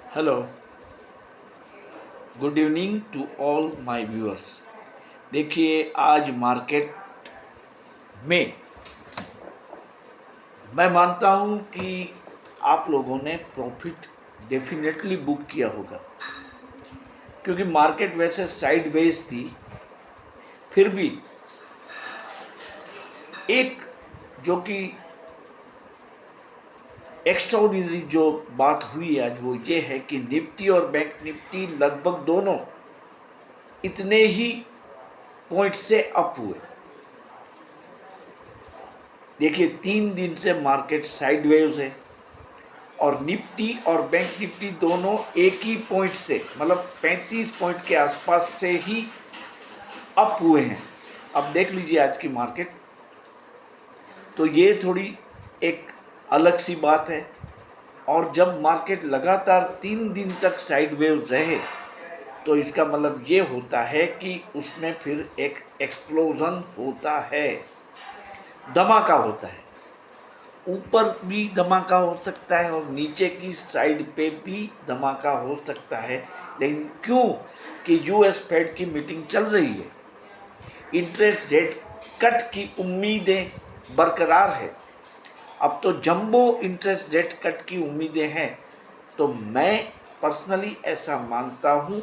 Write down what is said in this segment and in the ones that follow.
Hello, good evening to all my viewers. देखिए, आज market में मैं मानता हूं कि आप लोगों ने प्रॉफिट डेफिनेटली बुक किया होगा, क्योंकि मार्केट वैसे साइडवेज थी। फिर भी एक जो कि एक्स्ट्राऑर्डिनरी जो बात हुई आज, वो ये है कि निफ्टी और बैंक निफ्टी लगभग दोनों इतने ही पॉइंट से अप हुए। देखिए, 3 दिन से मार्केट साइडवेज है और निफ्टी और बैंक निफ्टी दोनों एक ही पॉइंट से, मतलब 35 पॉइंट के आसपास से ही अप हुए हैं। अब देख लीजिए आज की मार्केट, तो ये थोड़ी एक अलग सी बात है। और जब मार्केट लगातार 3 दिन तक साइडवेज रहे, तो इसका मतलब ये होता है कि उसमें फिर एक एक्सप्लोजन होता है, धमाका होता है। ऊपर भी धमाका हो सकता है और नीचे की साइड पे भी धमाका हो सकता है। लेकिन क्यों कि यूएस फेड की मीटिंग चल रही है, इंटरेस्ट रेट कट की उम्मीदें बरकरार है। अब तो जंबो इंटरेस्ट रेट कट की उम्मीदें हैं। तो मैं पर्सनली ऐसा मानता हूं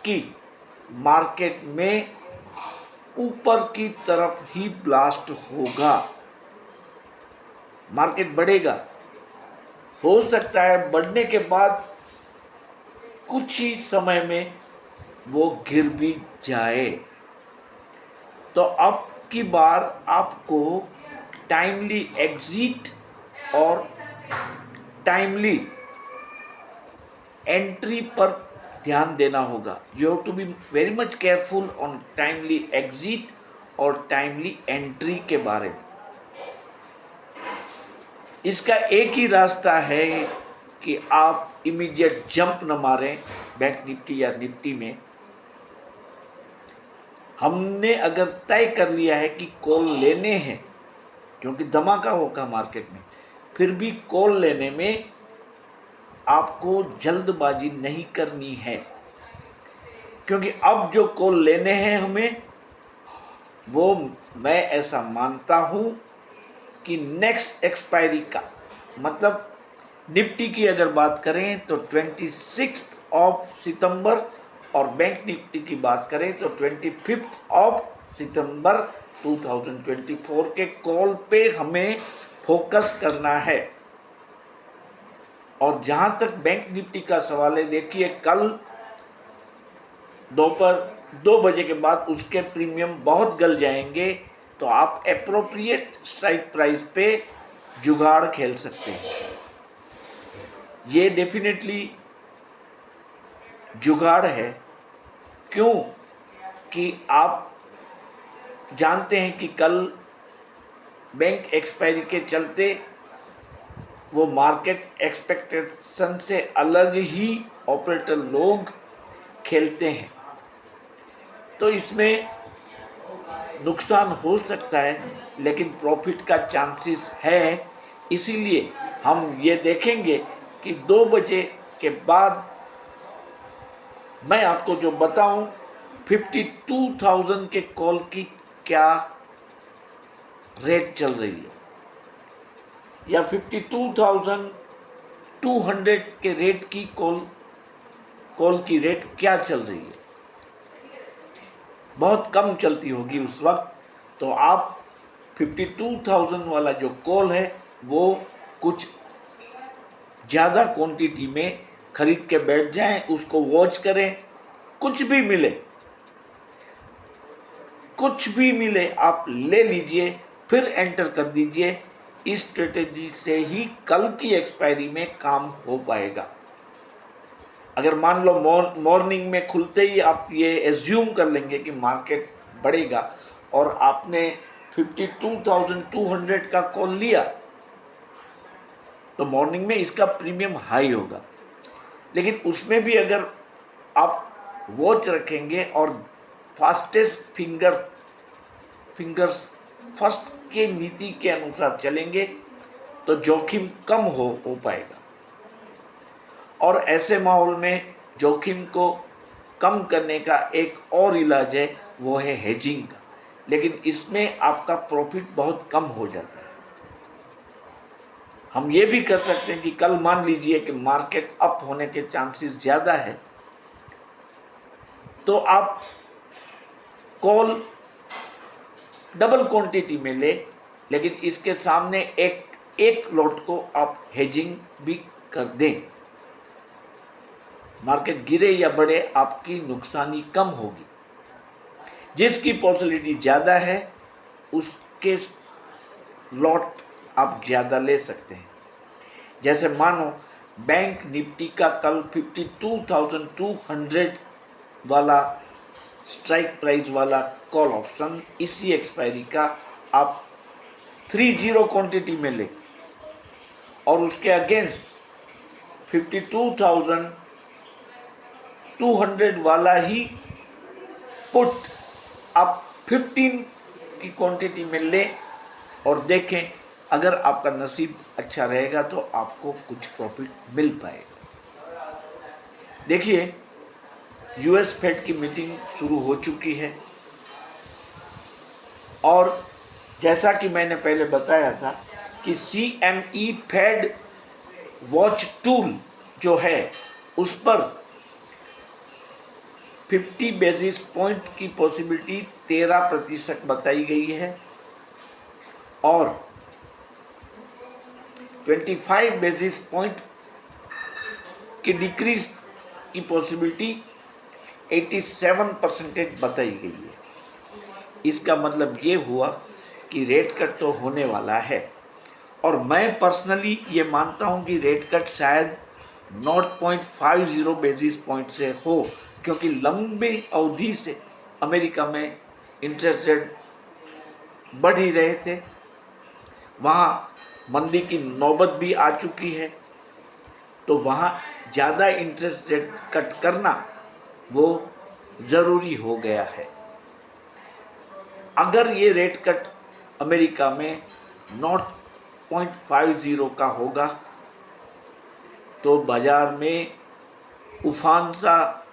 कि मार्केट में ऊपर की तरफ ही ब्लास्ट होगा, मार्केट बढ़ेगा। हो सकता है बढ़ने के बाद कुछ ही समय में वो गिर भी जाए। तो अब की बार आपको टाइमली एग्जिट और टाइमली एंट्री पर ध्यान देना होगा। You have to be very much careful on timely exit और टाइमली एंट्री के बारे में। इसका एक ही रास्ता है कि आप इमीडिएट जंप न मारें बैंक निफ्टी या निफ्टी में। हमने अगर तय कर लिया है कि कॉल लेने हैं, क्योंकि धमाका होगा मार्केट में, फिर भी कॉल लेने में आपको जल्दबाजी नहीं करनी है। क्योंकि अब जो कॉल लेने हैं हमें, वो मैं ऐसा मानता हूं कि नेक्स्ट एक्सपायरी का, मतलब निफ्टी की अगर बात करें तो 26 और बैंक निफ्टी की बात करें तो 25 2024 के कॉल पे हमें फोकस करना है। और जहां तक बैंक निफ्टी का सवाल है, देखिए कल दोपहर 2 बजे के बाद उसके प्रीमियम बहुत गल जाएंगे। तो आप एप्रोप्रिएट स्ट्राइक प्राइस पे जुगाड़ खेल सकते हैं। ये डेफिनेटली जुगाड़ है। क्यों कि आप जानते हैं कि कल बैंक एक्सपायरी के चलते वो मार्केट एक्सपेक्टेशन से अलग ही ऑपरेटर लोग खेलते हैं। तो इसमें नुकसान हो सकता है, लेकिन प्रॉफिट का चांसेस है। इसीलिए हम ये देखेंगे कि 2 बजे के बाद मैं आपको जो बताऊं 52,000 के कॉल की क्या रेट चल रही है, या 52,200 के रेट की कॉल की रेट क्या चल रही है। बहुत कम चलती होगी उस वक्त। तो आप 52,000 वाला जो कॉल है वो कुछ ज़्यादा क्वांटिटी में खरीद के बैठ जाएं, उसको वॉच करें। कुछ भी मिले, कुछ भी मिले आप ले लीजिए, फिर एंटर कर दीजिए। इस स्ट्रेटेजी से ही कल की एक्सपायरी में काम हो पाएगा। अगर मान लो मॉर्निंग में खुलते ही आप ये एज्यूम कर लेंगे कि मार्केट बढ़ेगा और आपने 52,200 का कॉल लिया, तो मॉर्निंग में इसका प्रीमियम हाई होगा। लेकिन उसमें भी अगर आप वॉच रखेंगे और फास्टेस्ट फिंगर्स फर्स्ट के नीति के अनुसार चलेंगे, तो जोखिम कम हो पाएगा। और ऐसे माहौल में जोखिम को कम करने का एक और इलाज है, वो है हेजिंग का। लेकिन इसमें आपका प्रॉफिट बहुत कम हो जाता है। हम ये भी कर सकते हैं कि कल मान लीजिए कि मार्केट अप होने के चांसेस ज़्यादा है, तो आप कॉल डबल क्वांटिटी में ले, लेकिन इसके सामने एक लॉट को आप हेजिंग भी कर दें। मार्केट गिरे या बढ़े, आपकी नुकसानी कम होगी। जिसकी पॉसिबिलिटी ज़्यादा है उसके लॉट आप ज़्यादा ले सकते हैं। जैसे मानो बैंक निफ्टी का कल 52,200 वाला स्ट्राइक प्राइस वाला कॉल ऑप्शन, इसी एक्सपायरी का आप 30 क्वांटिटी में ले और उसके अगेंस्ट 52,200 वाला ही पुट आप 15 की क्वांटिटी में ले और देखें, अगर आपका नसीब अच्छा रहेगा तो आपको कुछ प्रॉफिट मिल पाएगा। देखिए, यूएस फेड की मीटिंग शुरू हो चुकी है और जैसा कि मैंने पहले बताया था कि CME फेड वॉच टूल जो है उस पर 50 बेसिस पॉइंट की पॉसिबिलिटी 13% बताई गई है और 25 बेसिस पॉइंट की डिक्रीज की पॉसिबिलिटी 87% बताई गई है। इसका मतलब ये हुआ कि रेट कट तो होने वाला है और मैं पर्सनली ये मानता हूँ कि रेट कट शायद 0.50 बेसिस पॉइंट से हो, क्योंकि लंबी अवधि से अमेरिका में इंटरेस्ट रेट बढ़ ही रहे थे। वहाँ मंदी की नौबत भी आ चुकी है, तो वहाँ ज़्यादा इंटरेस्ट रेट कट करना वो ज़रूरी हो गया है। अगर ये रेट कट अमेरिका में 0.50 का होगा तो बाज़ार में उफान सा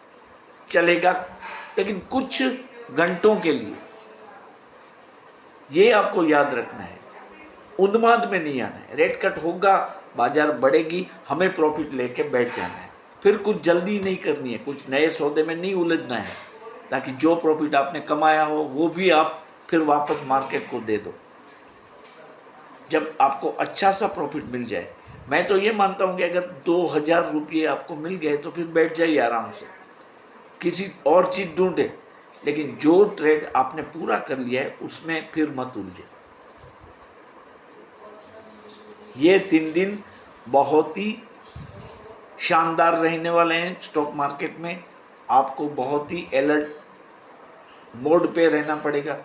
चलेगा, लेकिन कुछ घंटों के लिए। ये आपको याद रखना है, उन्माद में नहीं आना है। रेट कट होगा, बाजार बढ़ेगी, हमें प्रॉफिट लेके बैठ जाना है। फिर कुछ जल्दी नहीं करनी है, कुछ नए सौदे में नहीं उलझना है, ताकि जो प्रॉफिट आपने कमाया हो वो भी आप फिर वापस मार्केट को दे दो। जब आपको अच्छा सा प्रॉफिट मिल जाए, मैं तो ये मानता हूँ कि अगर 2,000 रुपये आपको मिल गए तो फिर बैठ जाइए आराम से, किसी और चीज़ ढूंढे, लेकिन जो ट्रेड आपने पूरा कर लिया है उसमें फिर मत उलझे। ये 3 दिन बहुत ही शानदार रहने वाले हैं स्टॉक मार्केट में। आपको बहुत ही अलर्ट मोड पे रहना पड़ेगा।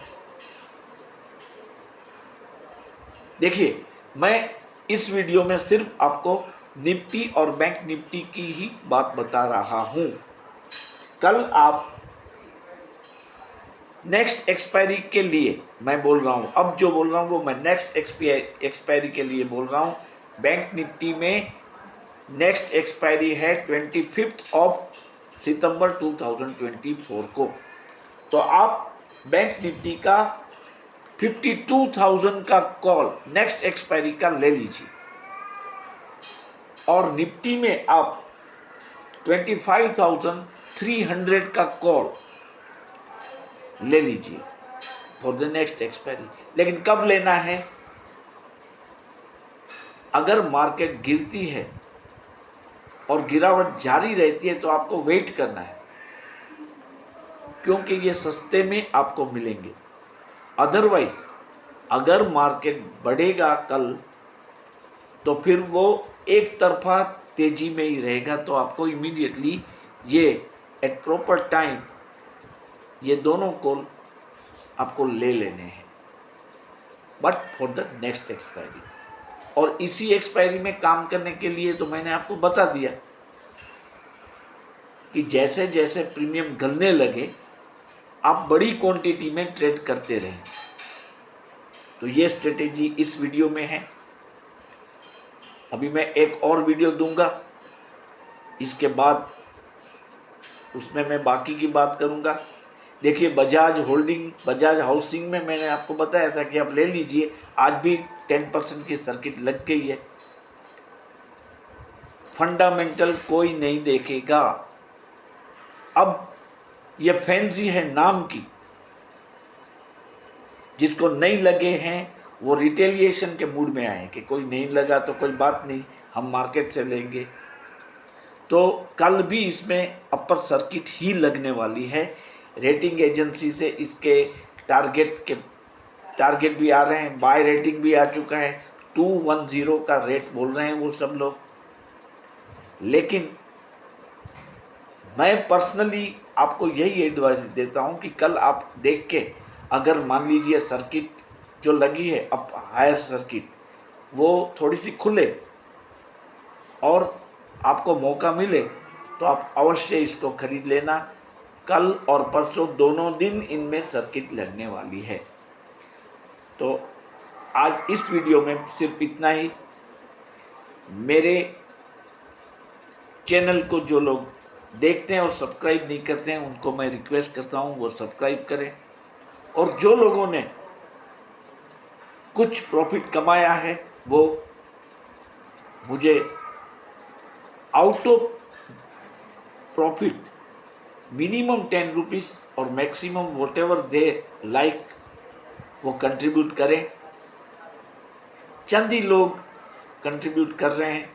देखिए, मैं इस वीडियो में सिर्फ आपको निफ्टी और बैंक निफ्टी की ही बात बता रहा हूँ। कल आप नेक्स्ट एक्सपायरी के लिए मैं बोल रहा हूँ, अब जो बोल रहा हूँ वो मैं नेक्स्ट एक्सपायरी के लिए बोल रहा हूँ। बैंक निफ्टी में नेक्स्ट एक्सपायरी है 25 सितंबर 2024 को। तो आप बैंक निफ्टी का 52,000 का कॉल नेक्स्ट एक्सपायरी का ले लीजिए और निफ्टी में आप 25,300 का कॉल ले लीजिए फॉर द नेक्स्ट एक्सपायरी। लेकिन कब लेना है? अगर मार्केट गिरती है और गिरावट जारी रहती है तो आपको वेट करना है, क्योंकि ये सस्ते में आपको मिलेंगे। अदरवाइज अगर मार्केट बढ़ेगा कल तो फिर वो एक तरफा तेजी में ही रहेगा, तो आपको इमीडिएटली ये एट प्रॉपर टाइम ये दोनों कॉल आपको ले लेने हैं, but for the next expiry. और इसी एक्सपायरी में काम करने के लिए तो मैंने आपको बता दिया कि जैसे जैसे प्रीमियम गलने लगे आप बड़ी क्वांटिटी में ट्रेड करते रहें। तो ये स्ट्रेटेजी इस वीडियो में है। अभी मैं एक और वीडियो दूंगा, इसके बाद उसमें मैं बाकी की बात करूँगा। देखिए बजाज हाउसिंग में मैंने आपको बताया था कि आप ले लीजिए, आज भी 10% की सर्किट लग गई है। फंडामेंटल कोई नहीं देखेगा। अब ये फैंसी है नाम की, जिसको नहीं लगे हैं वो रिटेलिएशन के मूड में आए कि कोई नहीं लगा तो कोई बात नहीं, हम मार्केट से लेंगे। तो कल भी इसमें अपर सर्किट ही लगने वाली है। रेटिंग एजेंसी से इसके टारगेट भी आ रहे हैं, बाय रेटिंग भी आ चुका है, 210 का रेट बोल रहे हैं वो सब लोग। लेकिन मैं पर्सनली आपको यही एडवाइस देता हूं कि कल आप देख के, अगर मान लीजिए सर्किट जो लगी है अब हायर सर्किट वो थोड़ी सी खुले और आपको मौका मिले तो आप अवश्य इसको खरीद लेना। कल और परसों दोनों दिन इनमें सर्किट लगने वाली है। तो आज इस वीडियो में सिर्फ इतना ही। मेरे चैनल को जो लोग देखते हैं और सब्सक्राइब नहीं करते हैं उनको मैं रिक्वेस्ट करता हूं वो सब्सक्राइब करें, और जो लोगों ने कुछ प्रॉफिट कमाया है वो मुझे out of profit minimum 10 rupees और maximum whatever they like वो कंट्रीब्यूट करें। चंद ही लोग कंट्रीब्यूट कर रहे हैं,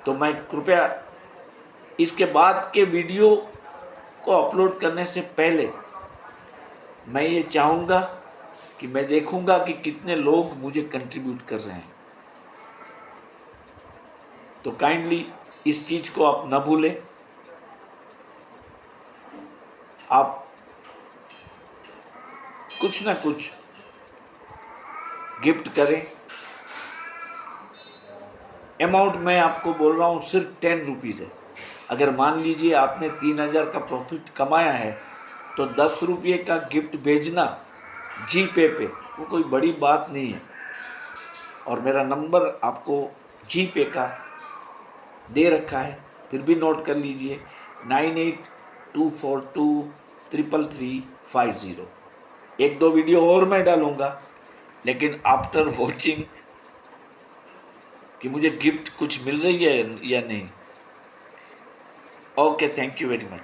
तो मैं कृपया इसके बाद के वीडियो को अपलोड करने से पहले मैं ये चाहूँगा कि मैं देखूँगा कि कितने लोग मुझे कंट्रीब्यूट कर रहे हैं। तो काइंडली इस चीज़ को आप न भूलें। आप कुछ ना कुछ गिफ्ट करें। अमाउंट मैं आपको बोल रहा हूँ सिर्फ 10 रुपीज़ है। अगर मान लीजिए आपने 3000 का प्रॉफिट कमाया है तो 10 रुपये का गिफ्ट भेजना जीपे पे वो कोई बड़ी बात नहीं है। और मेरा नंबर आपको जीपे का दे रखा है, फिर भी नोट कर लीजिए 9824233350। एक दो वीडियो और मैं डालूँगा, लेकिन आफ्टर वॉचिंग कि मुझे गिफ्ट कुछ मिल रही है या नहीं। Okay, thank you very much.